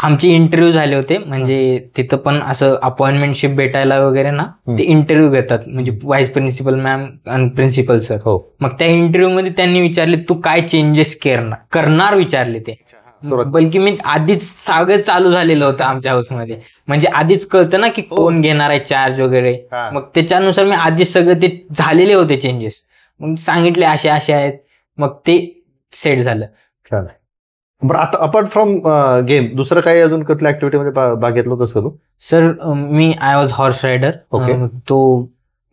आमचे इंटरव्ह्यू झाले होते. म्हणजे तिथं पण असं अपॉइंटमेंटशिप भेटायला वगैरे ना, ते इंटरव्ह्यू घेतात, म्हणजे व्हाईस प्रिन्सिपल मॅम आणि प्रिन्सिपल सर. मग त्या इंटरव्ह्यू मध्ये त्यांनी विचारले तू काय चेंजेस करणार विचारले ते. बल्कि मी आधीच सगळं चालू झालेलं होतं आमच्या हाऊसमध्ये, म्हणजे आधीच कळतं ना की कोण घेणार आहे चार्ज वगैरे. मग त्याच्यानुसार मी आधीच सगळं ते झालेले होते चेंजेस. मग सांगितले असे आहेत, मग ते सेट झालं. बरं, आता अपार्ट फ्रॉम गेम दुसरं काही अजून कुठल्या ऍक्टिव्हिटीमध्ये भाग घेतला होतास का तू? सर मी आय वॉज हॉर्स रायडर.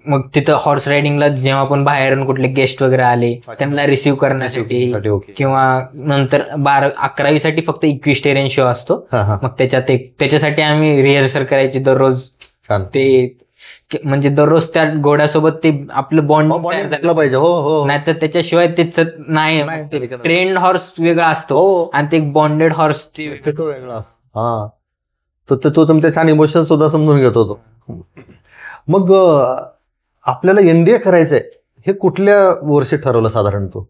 मग तिथं हॉर्स रायडिंगला जेव्हा पण बाहेरून कुठले गेस्ट वगैरे आले त्यांना रिसिव्ह करण्यासाठी, किंवा नंतर 11वी फक्त इक्विस्टेरियन शो असतो, मग त्याच्यासाठी आम्ही रिहर्सल करायची दररोज. ते म्हणजे दररोज त्या घोड्यासोबत ते आपलं बॉन्ड झालं पाहिजे. हो, नाहीतर त्याच्याशिवाय ते नाही. ट्रेंड हॉर्स वेगळा असतो आणि ते बॉन्डेड हॉर्स वेगळा असतो. हा, तो तुमचे छान इमोशन सुद्धा समजून घेतो तो. मग आपल्याला एनडीए करायचंय हे कुठल्या वर्षी ठरवलं साधारण तू?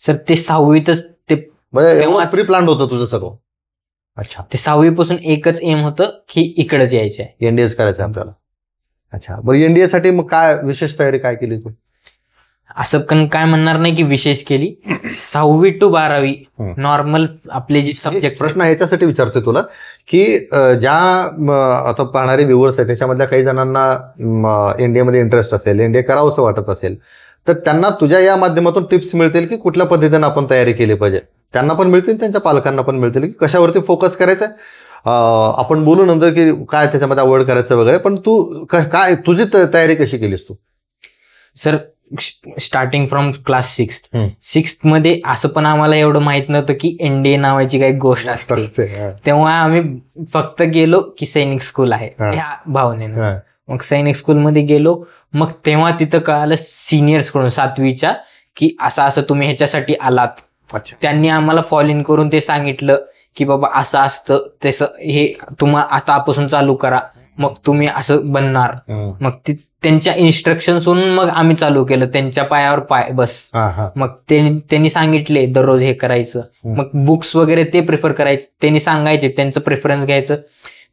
सर ते 6वीतच ते प्री प्लॅन होतं तुझं सगळं? अच्छा, ते 6वीपासून एकच एम होतं की इकडेच यायचंय, एनडीएच करायचं आपल्याला. अच्छा, बरं, एनडीए साठी मग काय विशेष तयारी काय केली तू? असं पण काय म्हणणार नाही की विशेष केली. 6वी to 12वी नॉर्मल आपले जे सब्जेक्ट. प्रश्न ह्याच्यासाठी विचारतोय तुला की ज्या आता पाहणारे व्ह्युअर्स आहेत त्याच्यामधल्या काही जणांना एनडीएमध्ये इंटरेस्ट असेल, एनडीए करावं असं वाटत असेल, तर त्यांना तुझ्या या माध्यमातून टिप्स मिळतील की कुठल्या पद्धतीने आपण तयारी केली पाहिजे. त्यांना पण मिळतील, त्यांच्या पालकांना पण मिळतील की कशावरती फोकस करायचा आहे. आपण बोलू नंतर की काय त्याच्यामध्ये अवॉइड करायचं वगैरे, पण तू काय तुझी तयारी कशी केलीस तू? Sir starting from class 6th मध्ये असं पण आम्हाला एवढं माहित नव्हतं की एनडीए नावाची काही गोष्ट असते. तेव्हा आम्ही फक्त गेलो की सैनिक स्कूल आहे ह्या भावनेनं. मग सैनिक स्कूलमध्ये गेलो, मग तेव्हा तिथं कळालं सिनियर्स कडून 7वीच्या की असं तुम्ही ह्याच्यासाठी आलात. त्यांनी आम्हाला फॉलो इन करून ते सांगितलं की बाबा असं असतं तसं, हे तुम्हाला आतापासून चालू करा, मग तुम्ही असं बनणार. मग त्यांच्या इन्स्ट्रक्शन्स होऊन मग आम्ही चालू केलं, त्यांच्या पायावर पाय बस. मग त्यांनी सांगितले दररोज हे करायचं. मग बुक्स वगैरे ते प्रिफर करायचे, त्यांनी सांगायचे, त्यांचं प्रेफरन्स घ्यायचं.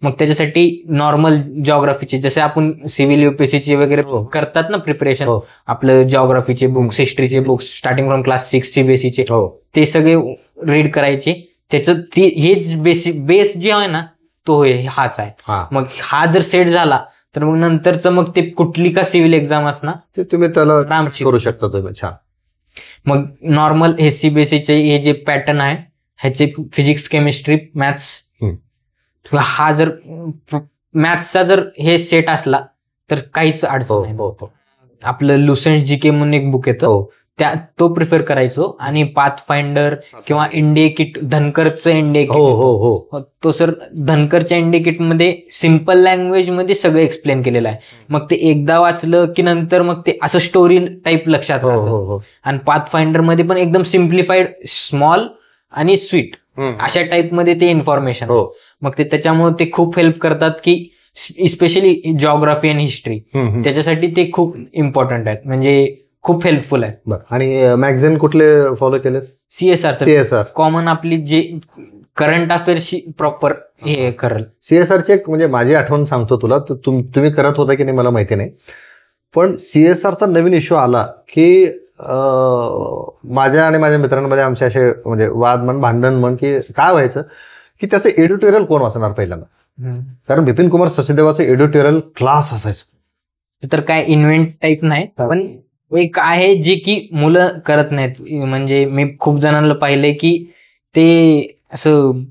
मग त्याच्यासाठी नॉर्मल जॉग्राफीचे, जसे आपण सिव्हिल यूपीएससीचे वगैरे करतात ना प्रिपरेशन, आपलं जॉग्राफीचे बुक्स, हिस्ट्रीचे बुक्स स्टार्टिंग फ्रॉम क्लास 6 सीबीएसईचे, ते सगळे रीड करायचे. त्याचं हेच बेस जे आहे ना तो हाच आहे. मग हा जर सेट झाला तर मग नंतरचं मग ते कुठली का सिव्हिल एक्झाम असणार ते तुम्ही त्याला करू शकता तुम्ही. छान. मग नॉर्मल हे सीबीएसईचे हे जे पॅटर्न आहे ह्याचे फिजिक्स, केमिस्ट्री, मॅथ्स, हा जर मॅथ्सचा जर हे सेट असला तर काहीच अडचण नाही. आपलं लुसेंट जीके म्हणून एक बुक येतं, तो प्रिफर करायचो. आणि पाथ फाइंडर किंवा इंडिया किट, धनकरचं इंडिया किट, तो सर धनकरच्या इंडिया किट मध्ये सिम्पल लँग्वेज मध्ये सगळं एक्सप्लेन केलेलं आहे. मग ते एकदा वाचलं की नंतर मग ते असं स्टोरी टाईप लक्षात राहतं. आणि पाथ फाइंडर मध्ये पण एकदम सिम्प्लिफाईड, स्मॉल आणि स्वीट अशा टाईप मध्ये ते इन्फॉर्मेशन. मग ते त्याच्यामुळे ते खूप हेल्प करतात की स्पेशली जॉग्राफी आणि हिस्ट्री, त्याच्यासाठी ते खूप इम्पॉर्टंट आहेत, म्हणजे खूप हेल्पफुल आहे. आणि मॅगझिन कुठले फॉलो केलेस? सीएसआर कॉमन, आपली जे करंट अफेअर्सची प्रॉपर हे करल. सीएसआरची एक म्हणजे माझी आठवण सांगतो तुला, तुम्ही करत होता की नाही मला माहिती नाही, पण सीएसआरचा नवीन इश्यू आला की माझ्या आणि माझ्या मित्रांमध्ये आमचे असे म्हणजे वाद म्हण, भांडण म्हण, की काय व्हायचं की त्याचं एडिटोरियल कोण वाचणार पहिल्यांदा. कारण बिपिन कुमार सचदेवाचं एडिटोरियल क्लास असायचं. तर काय इन्व्हेंट टाईप नाही, पण एक आहे जे की मुलं करत नाहीत. म्हणजे मी खूप जणांना पाहिलंय की ते असं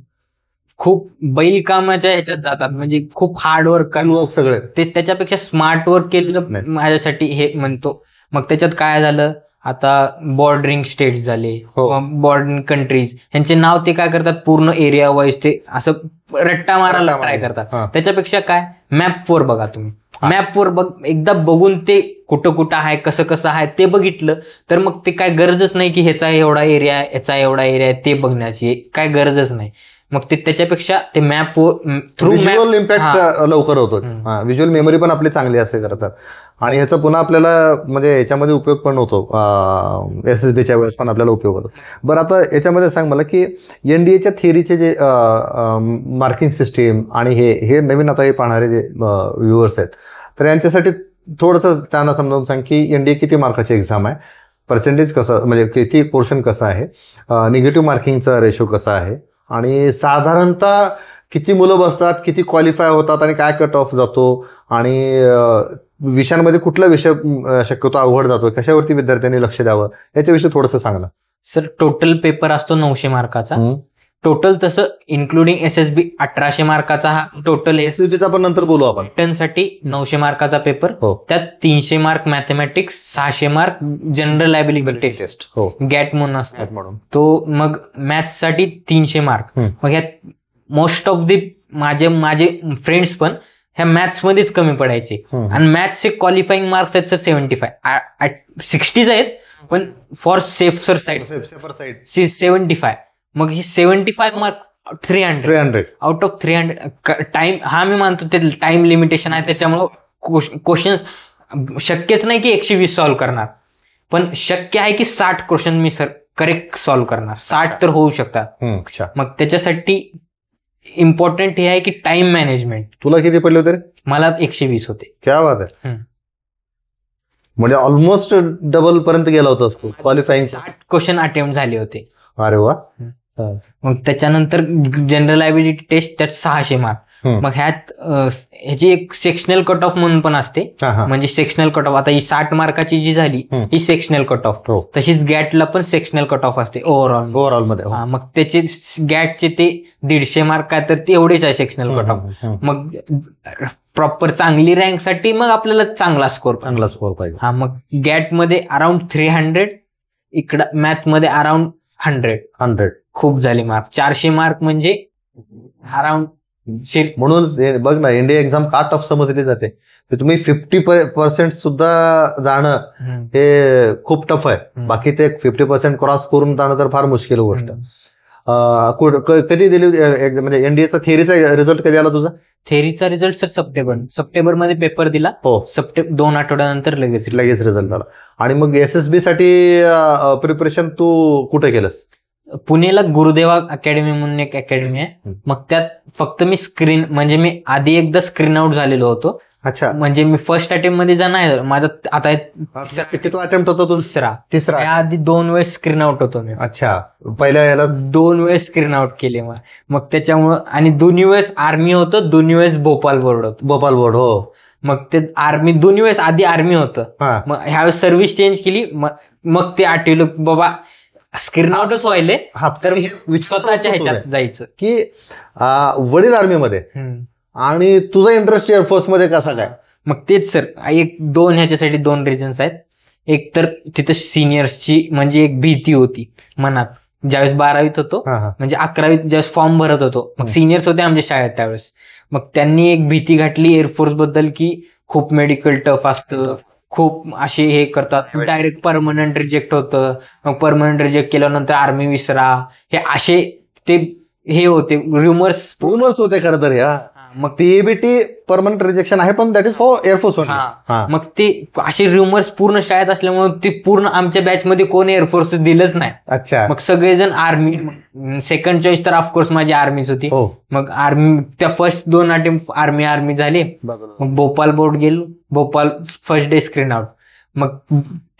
खूप बैल कामाच्या ह्याच्यात जातात, म्हणजे खूप हार्डवर्क सगळे ते त्याच्यापेक्षा स्मार्ट वर्क केलं माझ्यासाठी हे म्हणतो. मग त्याच्यात काय झालं, आता बॉर्डरिंग स्टेट्स झाले, बॉर्डरिंग कंट्रीज, यांचे नाव ते काय करतात पूर्ण एरिया वाईज ते असं रट्टा मारायला ट्राय करतात. त्याच्यापेक्षा काय मॅपवर बघा तुम्ही, मॅपवर एकदा बघून ते कुठं कुठं आहे, कसं कसं आहे ते बघितलं तर मग ते काय गरजच नाही की ह्याचा एवढा एरिया आहे, ह्याचा एवढा एरिया आहे ते बघण्याची काय गरजच नाही. मग ते त्याच्यापेक्षा ते मॅप थ्रू व्हिज्युअल इम्पॅक्ट लवकर होतो. व्हिज्युअल मेमरी पण आपली चांगली असते करतात. आणि ह्याचा पुन्हा आपल्याला म्हणजे याच्यामध्ये उपयोग पण होतो, SSBच्या वेळेस पण आपल्याला उपयोग होतो. बरं, आता याच्यामध्ये सांग मला की NDAच्या थिअरीचे जे मार्किंग सिस्टीम आणि हे नवीन आता हे पाहणारे जे व्ह्युअर्स आहेत, तर यांच्यासाठी थोडंसं त्यांना समजावून सांग की NDA किती मार्काची एक्झाम आहे, पर्सेंटेज कसं म्हणजे किती पोर्शन कसं आहे, निगेटिव्ह मार्किंगचा रेशो कसा आहे, आणि साधारणतः किती मुलं बसतात, किती क्वालिफाय होतात आणि काय कट ऑफ जातो, आणि विषयांमध्ये कुठला विषय शक्यतो अवघड जातो, कशावरती विद्यार्थ्यांनी लक्ष द्यावं, याच्याविषयी थोडंसं सांगा ना. सर टोटल पेपर असतो 900 मार्काचा. टोटल तसं इन्क्लुडिंग SSB 1800 मार्काचा हा टोटल. SSBचा पण नंतर बोलू आपण. रिटर्नसाठी 900 मार्काचा पेपर, त्यात 300 mark mathematics, 600 mark general ability test GAT म्हणून असतात तो. मग मॅथ्ससाठी 300 मार्क. मग ह्यात मोस्ट ऑफ दी माझे फ्रेंड्स पण ह्या मॅथ्स मध्येच कमी पडायचे, आणि मॅथ्सचे क्वालिफाईंग मार्क्स आहेत सर 75, 60 आहेत, पण फॉर सेफर साईड 75. मग ही 75 मार्क 300 आउट ऑफ 300. टाइम हा मी मानतो ते टाइम लिमिटेशन आहे, त्याच्यामुळं क्वेश्चन्स शक्यच नाही की 120 सॉल्व्ह करणार, पण शक्य आहे की 60 क्वेश्चन मी सर करेक्ट सॉल्व्ह करणार. 60 तर होऊ शकतात. मग त्याच्यासाठी इम्पॉर्टंट हे आहे की टाइम मॅनेजमेंट. तुला किती पडले होते? मला 120 होते. क्या बात आहे. म्हणजे ऑलमोस्ट डबल पर्यंत गेला होता क्वालिफाईंग. 60 क्वेश्चन अटेम्प्ट झाले होते. अरे वा. मग त्याच्यानंतर जनरल ॲबिलिटी टेस्ट, त्यात 600 मार्क. मग ह्याची एक सेक्शनल कट ऑफ म्हणून पण असते, म्हणजे सेक्शनल कट ऑफ. आता ही 60 मार्काची जी झाली ही सेक्शनल कट ऑफ, तशीच गॅटला पण सेक्शनल कट ऑफ असते ओव्हरऑल मध्ये. मग त्याचे गॅटचे ते 150 मार्क काय तर ते एवढेच आहे सेक्शनल कट ऑफ. मग प्रॉपर चांगली रँक साठी मग आपल्याला चांगला स्कोर पाहिजे. मग गॅटमध्ये अराउंड 300, इकडं मॅथमध्ये अराउंड 100. खूप झाले मार्क. 400 मार्क म्हणजे अराउंड. म्हणून बघ ना, इंडिया एक्झाम का टफ समजली जाते. तुम्ही 50% सुद्धा जाणं हे खूप टफ आहे. बाकी ते 50% क्रॉस करून जाणं तर फार मुश्किल गोष्ट. कधी दिली म्हणजे NDAचा थिअरीचा रिझल्ट कधी आला तुझा? थेअरीचा रिझल्ट सर सप्टेंबरमध्ये पेपर दिला. 2 आठवड्यानंतर लगेच रिझल्ट आला. आणि मग SSB साठी प्रिपरेशन तू कुठे केलंस? पुणेला गुरुदेवा अकॅडमी म्हणून एक अकॅडमी आहे. मग त्यात फक्त मी म्हणजे मी आधी एकदा स्क्रीन आउट झालेलो होतो. अच्छा. म्हणजे मी फर्स्ट अटेम्प्ट मध्ये जाणार, माझा आता किती अटेम्प्ट होता तो? तिसरा. आधी 2 वेळेस स्क्रीन आउट होतो मी. अच्छा. पहिल्या याला 2 वेळेस स्क्रीन आउट केले मग त्याच्यामुळं. आणि 2 वेळेस आर्मी होतं, 2 वेळेस भोपाल बोर्ड होतं. भोपाल बोर्ड हो. मग ते आर्मी 2 वेळेस आधी आर्मी होतं. मग ह्यावेळेस सर्व्हिस चेंज केली. मग ते आठवलं बाबा स्क्रीन आउटच व्हायले, तर स्वतःच्या ह्याच्यात जायचं. की वडील आर्मीमध्ये आणि तुझा इंटरेस्ट एअरफोर्स मध्ये कसा काय? मग तेच सर, 2 ह्याच्यासाठी 2 रिझन्स आहेत. एक तर तिथं सिनियर्सची म्हणजे एक भीती होती मनात ज्यावेळेस 12वीत होतो, म्हणजे 11वीत ज्यावेळेस फॉर्म भरत होतो. मग सिनियर्स होते आमच्या शाळेत त्यावेळेस. मग त्यांनी एक भीती घातली एअरफोर्स बद्दल की खूप मेडिकल टफ असतं, खूप असे हे करतात, डायरेक्ट परमनंट रिजेक्ट होतं. मग परमनंट रिजेक्ट केल्यानंतर आर्मी विसरा, हे असे ते हे होते रुमर्स होते खरं तर. ह्या मग PABT परमनंट रिजेक्शन आहे, पण दॅट इज फॉर एअरफोर्स. मग ते असे रुमर्स पूर्ण शाळेत असल्यामुळे ते पूर्ण आमच्या बॅचमध्ये कोणी एअरफोर्स दिलंच नाही. अच्छा. मग सगळेजण आर्मी. सेकंड चॉईस तर ऑफकोर्स माझी आर्मीच होती. मग आर्मी त्या फर्स्ट 2 अटेम्प्ट आर्मी झाले. मग भोपाल बोर्ड गेलो. Bhopal first day screen out. मग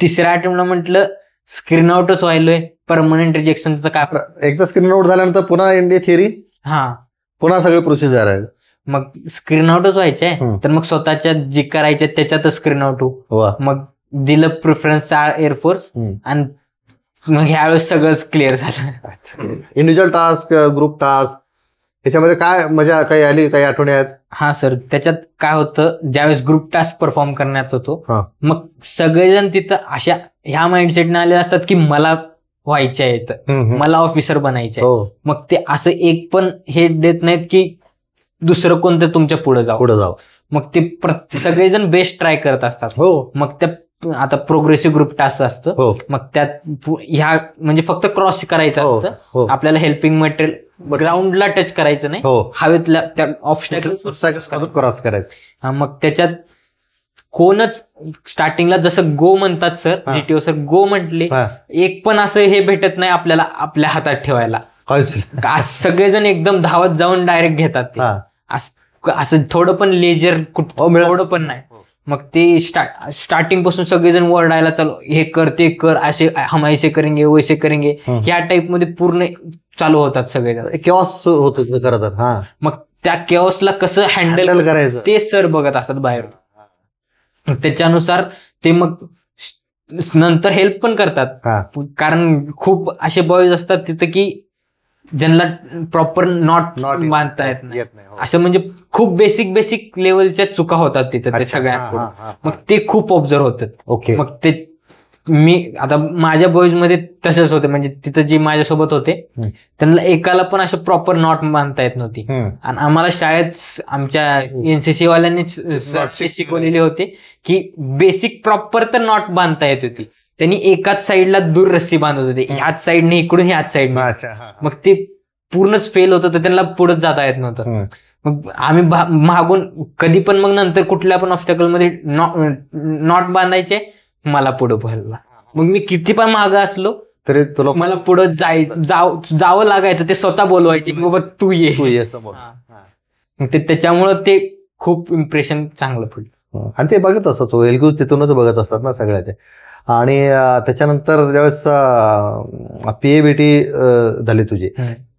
तिसऱ्या अटेम्प्टला म्हटलं स्क्रीन आउटच व्हायलोय, परमनंट रिजेक्शनचं काय. एकदा स्क्रीन आउट झाल्यानंतर पुन्हा NDA थिअरी हा पुन्हा सगळे प्रोसिजर आहे. मग स्क्रीन आउटच व्हायचंय तर मग स्वतःच्या जे करायचे त्याच्यातच स्क्रीन आउट हो. मग दिलं प्रिफरन्स एअरफोर्स आणि मग ह्यावेळेस सगळंच क्लिअर झालं. इंडिव्हिज्युअल टास्क, ग्रुप टास्क याच्यामध्ये काय मजा काही आली, काही आठवणी आहेत? हा सर, त्याच्यात काय होतं, ज्यावेळेस ग्रुप टास्क परफॉर्म करण्यात होतो मग सगळेजण तिथं अशा ह्या माइंडसेटने आले असतात की मला व्हायचे आहेत, मला ऑफिसर बनायचे आहे. मग ते असं एक पण हे देत नाहीत की दुसरं कोणतं तुमच्या पुढे जाऊ. मग ते सगळेजण बेस्ट ट्राय करत असतात. मग त्या आता प्रोग्रेसिव्ह ग्रुप टास्क असतं, मग त्यात ह्या म्हणजे फक्त क्रॉस करायचं असतं. आपल्याला हेल्पिंग मटेरियल ग्राउंडला टच करायचं नाही, हवेतल्या त्या ऑब्स्टॅकल क्रॉस करायचं. मग त्याच्यात कोणच स्टार्टिंगला जसं गो म्हणतात सर, जीटीओ सर गो म्हटले, एक पण असं हे भेटत नाही आपल्याला आपल्या हातात ठेवायला. सगळेजण एकदम धावत जाऊन डायरेक्ट घेतात ते. असं थोडं पण लेजर थोडं पण नाही. मग ते स्टार्टिंग पासून सगळेजण वरडायला चालू, हे कर ते कर, असे हम ऐसे करेंगे वैसे करेंगे, ह्या टाईप मध्ये पूर्ण चालू होतात सगळेजण. केओस होत खरं तर. मग त्या केओसला कसं हँडल करायचं ते सर बघत असतात बाहेर. त्याच्यानुसार ते मग नंतर हेल्प पण करतात, कारण खूप असे बॉयज असतात तिथं की ज्यांना प्रॉपर नॉट बांधता येत नाही. असं म्हणजे खूप बेसिक लेवलच्या चुका होतात तिथं ते सगळ्या. मग ते खूप ऑब्झर्व होतात. मग ते मी आता माझ्या बॉईज मध्ये तसेच होते, म्हणजे तिथं जे माझ्यासोबत होते त्यांना एकाला पण असं प्रॉपर नॉट बांधता येत नव्हती. आणि आम्हाला शाळेत आमच्या एनसीसी वाल्यांनीच शिकवलेले होते की बेसिक प्रॉपर तर नॉट बांधता येत होती. त्यांनी एकाच साईडला दूर रस्सी बांधत होते, ह्याच साईडने इकडून ह्याच साईडने. मग ते पूर्णच फेल होत होतं, त्यांना पुढेच जाता येत नव्हतं. मग आम्ही मागून कधी पण मग नंतर कुठल्या पण ऑब्स्टॅकल मध्ये नॉट बांधायचे, मला पुढे व्हायला. मग मी किती पण मागं असलो तरी मला पुढे जावं लागायचं. ते स्वतः बोलवायचे की बाबा तू ये समोर. मग ते त्याच्यामुळं ते खूप इम्प्रेशन चांगलं पडलं. आणि ते बघत असतात एलग्यूज तिथूनच बघत असतात ना सगळ्या ते. आणि त्याच्यानंतर ज्यावेळेस पीएबीटी झाली तुझी,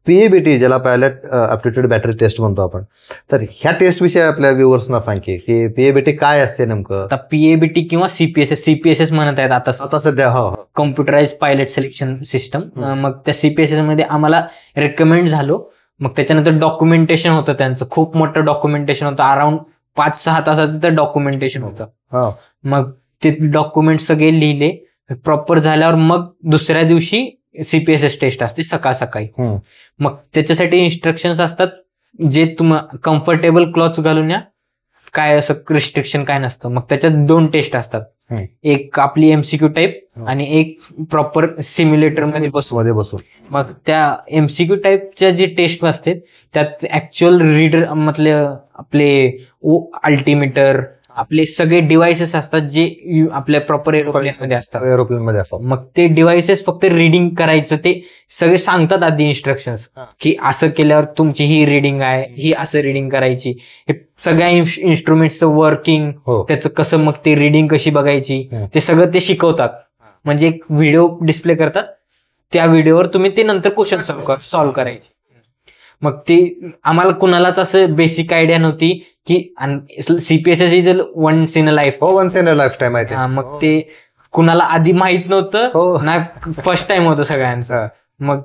पीएबीटी ज्याला पायलट ॲप्टिट्यूड बॅटरी टेस्ट म्हणतो आपण, तर ह्या टेस्ट विषयी आपल्या व्ह्युअर्सना सांग की पीएबीटी काय असते नेमकं. आता पीएबीटी किंवा सीपीएसएस म्हणत आहेत आता सध्या, कॉम्प्युटराइज पायलट सिलेक्शन सिस्टम. मग त्या सीपीएसएस मध्ये आम्हाला रेकमेंड झालो. मग त्याच्यानंतर डॉक्युमेंटेशन होतं, त्यांचं खूप मोठं डॉक्युमेंटेशन होतं, अराउंड 5-6 तासाचं तर डॉक्युमेंटेशन होतं. मग ते डॉक्युमेंट सगळे लिहिले प्रॉपर झाल्यावर मग दुसऱ्या दिवशी सीपीएसएस टेस्ट असते सकाळी. मग त्याच्यासाठी इन्स्ट्रक्शन्स असतात, जे तुम्हाला कम्फर्टेबल क्लॉथ्स घालून या, काय असं रिस्ट्रिक्शन काय नसतं. मग त्याच्यात 2 टेस्ट असतात, एक आपली एमसीक्यू टाईप आणि एक प्रॉपर सिम्युलेटर मध्ये बसून. मग त्या एमसीक्यू टाईपच्या जे टेस्ट असते त्यात ऍक्च्युअल रीडर मधले आपले अल्टिमीटर, आपले सगळे डिव्हायसेस असतात जे आपल्या प्रॉपर एरोप्लेन मध्ये असतात. मग ते डिव्हायसेस फक्त रिडिंग करायचं, ते सगळे सांगतात आधी इन्स्ट्रक्शन्स की असं केल्यावर तुमची ही रिडिंग आहे, ही असं रिडिंग करायची. हे सगळ्या इन्स्ट्रुमेंटचं वर्किंग, त्याचं कसं, मग ते रिडिंग कशी बघायची, ते सगळं ते शिकवतात. म्हणजे एक व्हिडिओ डिस्प्ले करतात, त्या व्हिडिओवर तुम्ही ते नंतर क्वेश्चन सॉल्व्ह करायचे. मग ते आम्हाला कुणालाच असं बेसिक आयडिया नव्हती की CPSS is once in a lifetime आहे. मग ते कुणाला आधी माहित नव्हतं ना, फर्स्ट टाइम होतं सगळ्यांचं. मग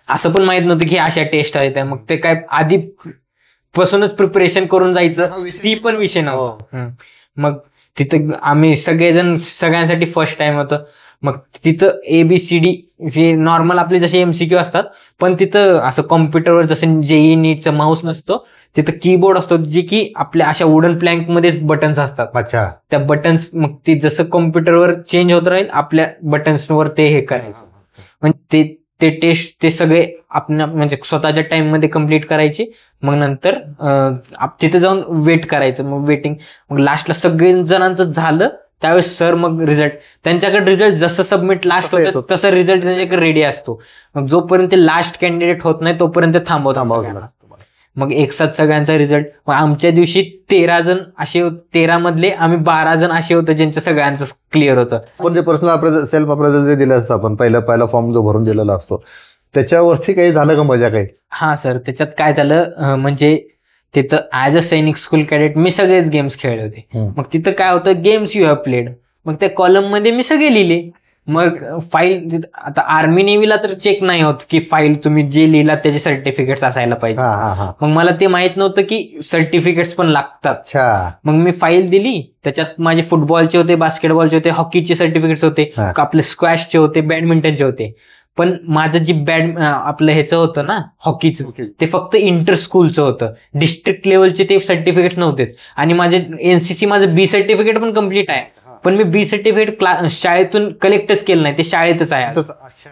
असं पण माहित नव्हतं की अशा टेस्ट आहेत. मग ते काय आधी पासूनच प्रिपरेशन करून जायचं, ती पण विषय नव्हता. मग तिथं आम्ही सगळ्यांसाठी फर्स्ट टाइम होतं. मग तिथं ABCD जे नॉर्मल आपले जसे एमसीक्यू असतात, पण तिथं असं कॉम्प्युटरवर जसं जेई नीटचा माऊस नसतो, तिथं कीबोर्ड असतो, जे की आपल्या अशा वुडन प्लँक मध्येच बटन्स असतात. त्या बटन्स मग ते जसं कॉम्प्युटरवर चेंज होत राहील, आपल्या बटन्सवर ते हे करायचं. म्हणजे ते टेस्ट ते सगळे आपल्या म्हणजे स्वतःच्या टाइम मध्ये कम्प्लीट करायचे. मग नंतर तिथे जाऊन वेट करायचं. मग वेटिंग, मग लास्टला सगळे जणांचं झालं त्यावेळेस सर मग त्यांच्याकडे रिझल्ट जसं सबमिट लास्ट होतं तसं रिझल्ट त्यांच्याकडे रेडी असतो. मग जोपर्यंत लास्ट कॅन्डिडेट होत नाही तोपर्यंत थांबवतात. मग एक साथ सगळ्यांचा रिझल्ट. मग आमच्या दिवशी 13 जण असे, 13 मधले आम्ही 12 जण असे होतो ज्यांचं सगळ्यांचं क्लिअर होतं. पण जे पर्सनल सेल्फ अप्रेझल जे दिलं असतं आपण, पहिला फॉर्म जो भरून दिलेला असतो त्याच्यावरती काही झालं का मजा काही? हा सर, त्याच्यात काय झालं म्हणजे तिथं ऍज अ सैनिक स्कूल कॅडेट मी सगळेच गेम्स खेळले होते. मग तिथं काय होतं, गेम्स यू हॅव प्लेड, मग त्या कॉलम मध्ये मी सगळे लिहिले. मग फाईल, आता आर्मी नेव्हीला तर चेक नाही होत की फाईल तुम्ही जे लिहिला त्याचे सर्टिफिकेट्स असायला पाहिजे. मग मला ते माहित नव्हतं की सर्टिफिकेट्स पण लागतात. मग मी फाईल दिली, त्याच्यात माझे फुटबॉलचे होते, बास्केटबॉलचे होते, हॉकीचे सर्टिफिकेट्स होते, आपले स्क्वॅशचे होते, बॅडमिंटनचे होते. पण माझं जे आपलं ह्याचं होतं ना हॉकीचं, ते फक्त इंटर स्कूलचं होतं. डिस्ट्रिक्ट लेवलचे ते सर्टिफिकेट नव्हतेच. आणि माझे एनसीसी माझं बी सर्टिफिकेट पण कम्प्लीट आहे, पण मी बी सर्टिफिकेट शाळेतून कलेक्टच केलं नाही, ते शाळेतच आहे.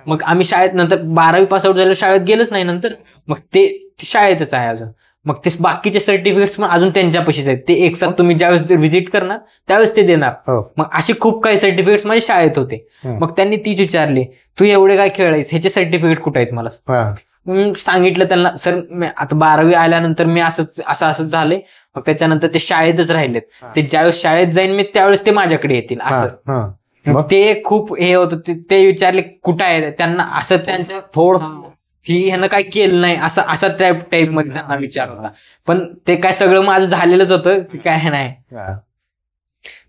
मग आम्ही शाळेत नंतर 12वी पास आउट झालं, शाळेत गेलंच नाही नंतर, मग ते शाळेतच आहे अजून. मग ते बाकीचे सर्टिफिकेट्स पण अजून त्यांच्यापाशीच आहेत, ते एक साथ तुम्ही ज्यावेळेस व्हिजिट करणार त्यावेळेस ते देणार. मग असे खूप काही सर्टिफिकेट्स माझ्या शाळेत होते. मग त्यांनी तीच विचारली, तू एवढे काय खेळायस, ह्याचे सर्टिफिकेट कुठे आहेत मला? मी सांगितलं त्यांना, सर आता 12वी आल्यानंतर मी असं झालंय. मग त्याच्यानंतर ते शाळेतच राहिलेत. ते ज्यावेळेस शाळेत जाईन मी त्यावेळेस ते माझ्याकडे येतील असं. ते खूप हे होतं. ते विचारले कुठं आहे, त्यांना असं त्यांचं थोडं की ह्यानं काय केलं नाही असा टाईप मध्ये त्यांना विचार होता. पण ते काय सगळं माझं झालेलंच होतं, की काय नाही.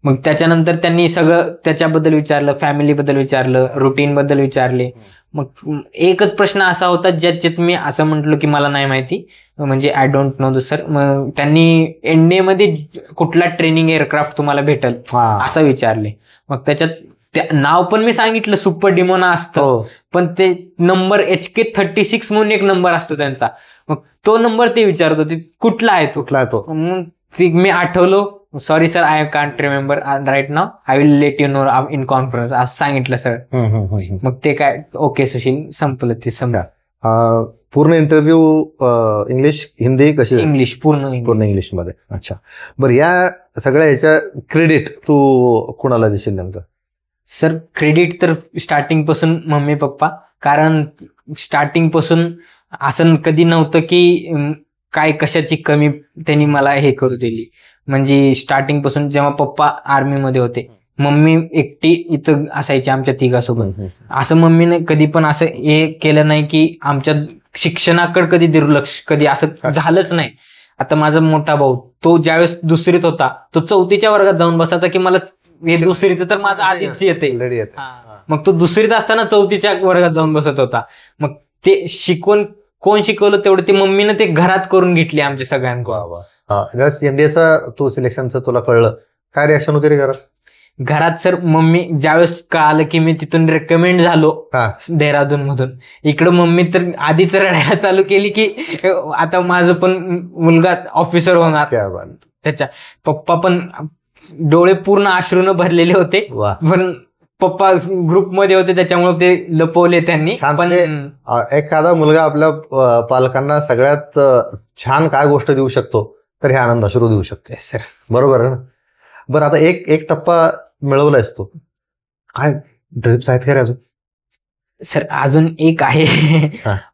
मग त्याच्यानंतर त्यांनी सगळं त्याच्याबद्दल विचारलं, फॅमिलीबद्दल विचारलं, रुटीन बद्दल विचारले. मग एकच प्रश्न असा होता ज्याच्यात मी असं म्हटलो की मला नाही माहिती, म्हणजे I don't know the sir. मग त्यांनी एनडीए मध्ये कुठला ट्रेनिंग एअरक्राफ्ट तुम्हाला भेटल असं विचारले. मग त्याच्यात नाव पण मी सांगितलं, सुपर डिमोना असतं, पण ते नंबर HK-36 म्हणून एक नंबर असतो त्यांचा. मग तो नंबर ते विचारत होते, कुठला आहे तो? मग मी आठवलो, sorry sir, I can't remember right नाव, I will let you know in conference, असं सांगितलं सर. मग ते काय, ओके सुशील, संपलं ते. पूर्ण इंटरव्ह्यू इंग्लिश, हिंदी कशी? इंग्लिश, पूर्ण इंग्लिश मध्ये. अच्छा, बरं, या सगळ्या ह्याच्या क्रेडिट तू कुणाला देशील नेमकं? सर क्रेडिट तर स्टार्टिंग पासून मम्मी पप्पा, कारण स्टार्टिंग पासून असं कधी नव्हतं की काय कशाची कमी त्यांनी मला हे करू दिली. म्हणजे स्टार्टिंग पासून जेव्हा पप्पा आर्मीमध्ये होते, मम्मी एकटी इथं असायची आमच्या तिघासोबत. असं मम्मीने कधी पण असं हे केलं नाही की आमच्या शिक्षणाकडे कधी दुर्लक्ष, कधी असं झालंच नाही. आता माझा मोठा भाऊ, तो ज्यावेळेस दुसरीत होता, तो 4थीच्या वर्गात जाऊन बसायचा की मला हे दुसरीचं तर माझं आधीच येते. मग तो दुसरीत असताना 4थीच्या वर्गात जाऊन बसत होता. मग ते शिकवण कोण शिकवलं तेवढं ते मम्मीनं ते घरात करून घेतली आमच्या सगळ्यांकडून. एनडीएचं तू सिलेक्शनचं तुला कळलं, काय रिॲक्शन होते रे घरात? सर मम्मी ज्यावेळेस कळालं की मी तिथून रेकमेंड झालो देहरादून मधून, इकडं मम्मी तर आधीच रडायला चालू केली की आता माझं पण मुलगा ऑफिसर होणार. त्याच्या पप्पा पण डोळे पूर्ण अश्रूनं भरलेले होते, पण पप्पा ग्रुपमध्ये होते त्याच्यामुळे ते लपवले त्यांनी. पण एखादा मुलगा आपल्या पालकांना सगळ्यात छान काय गोष्ट देऊ शकतो तर हे आनंद अश्रू देऊ शकतो. सर बरोबर आहे ना? बरं, आता एक टप्पा मिळवलायस तू, काय ड्रीम्स आहेत का रे अजून? सर अजून एक आहे,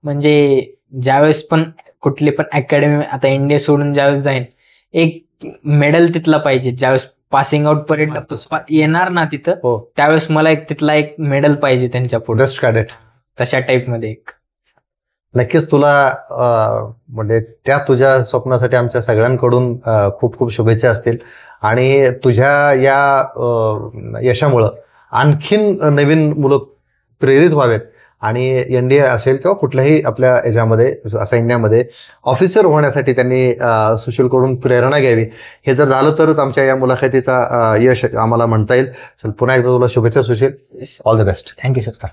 म्हणजे ज्यावेळेस पण कुठली पण अकॅडमी, आता इंडिया सोडून ज्यावेळेस जाईन, एक मेडल तिथला पाहिजे. ज्यावेळेस पासिंग आउट परेड येणार ना तिथं, त्यावेळेस मला तिथला एक मेडल पाहिजे त्यांच्या पुढे, बेस्ट कॅडेट तशा टाईप मध्ये एक. नक्कीच तुला म्हणजे त्या तुझ्या स्वप्नासाठी आमच्या सगळ्यांकडून खूप खूप शुभेच्छा असतील. आणि तुझ्या या यशामुळं आणखीन नवीन मुलं प्रेरित व्हावेत आणि एनडीए असेल किंवा कुठल्याही आपल्या याच्यामध्ये सैन्यामध्ये ऑफिसर होण्यासाठी त्यांनी सुशीलकडून प्रेरणा घ्यावी. हे जर झालं तरच आमच्या या मुलाखतीचा यश आम्हाला म्हणता येईल. चल, पुन्हा एकदा तुला शुभेच्छा Sushil. All the best. Thank you sir.